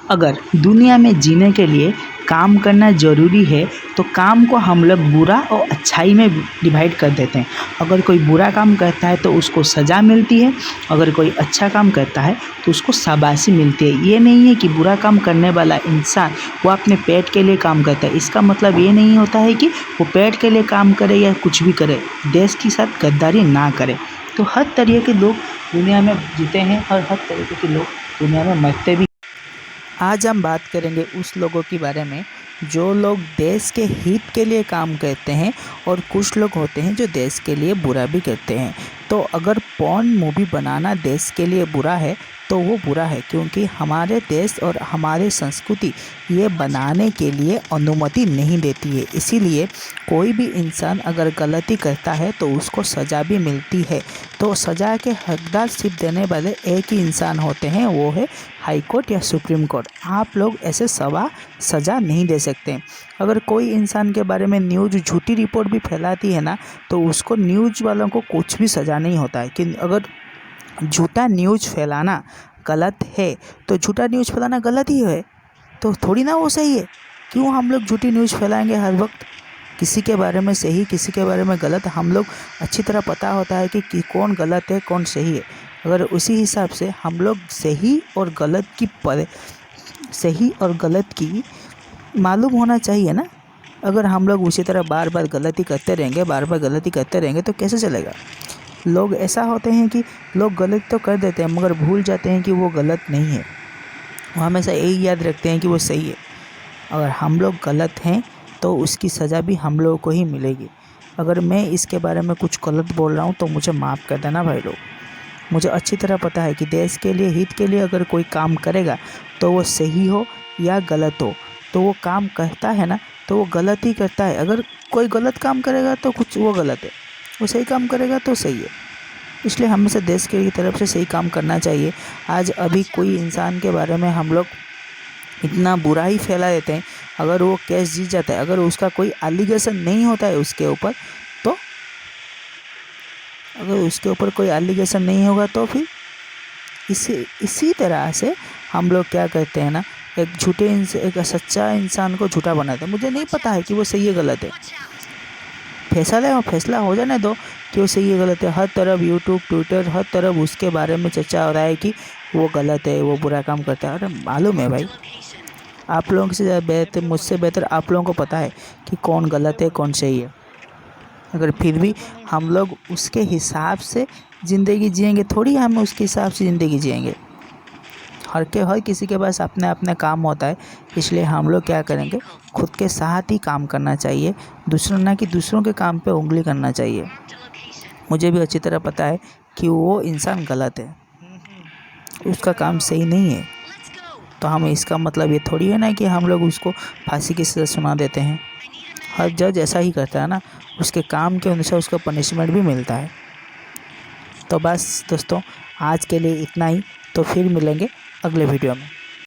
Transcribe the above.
अगर दुनिया में जीने के लिए काम करना ज़रूरी है तो काम को हम लोग बुरा और अच्छाई में डिवाइड कर देते हैं। अगर कोई बुरा काम करता है तो उसको सज़ा मिलती है, अगर कोई अच्छा काम करता है तो उसको शाबाशी मिलती है। ये नहीं है कि बुरा काम करने वाला इंसान वो अपने पेट के लिए काम करता है, इसका मतलब ये नहीं होता है कि वो पेट के लिए काम करे या कुछ भी करे, देश के साथ गद्दारी ना करे। तो हर तरह के लोग दुनिया में जीते हैं और हर तरीके के लोग दुनिया में मरते भी। आज हम बात करेंगे उस लोगों के बारे में जो लोग देश के हित के लिए काम करते हैं और कुछ लोग होते हैं जो देश के लिए बुरा भी करते हैं। तो अगर पॉर्न मूवी बनाना देश के लिए बुरा है तो वो बुरा है, क्योंकि हमारे देश और हमारे संस्कृति ये बनाने के लिए अनुमति नहीं देती है। इसीलिए कोई भी इंसान अगर गलती करता है तो उसको सज़ा भी मिलती है। तो सज़ा के हकदार सिर्फ देने वाले एक ही इंसान होते हैं, वो है हाई कोर्ट या सुप्रीम कोर्ट। आप लोग ऐसे सज़ा नहीं दे सकते। अगर कोई इंसान के बारे में न्यूज़ झूठी रिपोर्ट भी फैलाती है ना, तो उसको न्यूज़ वालों को कुछ भी सज़ा नहीं होता है। कि अगर झूठा न्यूज़ फैलाना गलत है तो झूठा न्यूज़ फैलाना गलत ही है, तो थोड़ी ना वो सही है। क्यों हम लोग झूठी न्यूज़ फैलाएंगे हर वक्त? किसी के बारे में सही किसी के बारे में गलत हम लोग अच्छी तरह पता होता है कि कौन गलत है कौन सही है। अगर उसी हिसाब से हम लोग सही और गलत की मालूम होना चाहिए ना। अगर हम लोग उसी तरह बार बार गलती करते रहेंगे तो कैसे चलेगा। लोग ऐसा होते हैं कि लोग गलत तो कर देते हैं मगर भूल जाते हैं कि वो गलत नहीं है, वो हमेशा यही याद रखते हैं कि वो सही है। अगर हम लोग गलत हैं तो उसकी सज़ा भी हम लोगों को ही मिलेगी। अगर मैं इसके बारे में कुछ गलत बोल रहा हूँ तो मुझे माफ़ कर देना भाई लोग। मुझे अच्छी तरह पता है कि देश के लिए हित के लिए अगर कोई काम करेगा तो वो सही हो या गलत हो, तो वो काम करता है ना तो वो गलत ही करता है। अगर कोई गलत काम करेगा तो कुछ वो गलत है, वो सही काम करेगा तो सही है। इसलिए हमेशा देश की तरफ से सही काम करना चाहिए। आज अभी कोई इंसान के बारे में हम लोग इतना बुरा ही फैला देते हैं, अगर वो केस जीत जाता है, अगर उसका कोई एलिगेशन नहीं होता है उसके ऊपर, तो अगर उसके ऊपर कोई एलिगेशन नहीं होगा तो फिर इसी तरह से हम लोग क्या करते हैं ना, एक सच्चा इंसान को झूठा बनाते हैं। मुझे नहीं पता है कि वो सही है गलत है, फैसला हो जाने दो कि वो सही है गलत है। हर तरफ यूट्यूब ट्विटर हर तरफ उसके बारे में चर्चा हो रहा है कि वो गलत है, वो बुरा काम करता है। अरे मालूम है भाई, आप लोगों से बेहतर मुझसे बेहतर आप लोगों को पता है कि कौन गलत है कौन सही है। अगर फिर भी हम लोग उसके हिसाब से ज़िंदगी जिएंगे, थोड़ी हम उसके हिसाब से ज़िंदगी जिएंगे। हर किसी के पास अपने अपने काम होता है, इसलिए हम लोग क्या करेंगे, खुद के साथ ही काम करना चाहिए, दूसरों के काम पे उंगली करना चाहिए। मुझे भी अच्छी तरह पता है कि वो इंसान गलत है, उसका काम सही नहीं है, तो हम इसका मतलब ये थोड़ी है ना कि हम लोग उसको फांसी की सज़ा सुना देते हैं। हर जज ऐसा ही करता है ना, उसके काम के अनुसार उसको पनिशमेंट भी मिलता है। तो बस दोस्तों, आज के लिए इतना ही, तो फिर मिलेंगे अगले वीडियो में।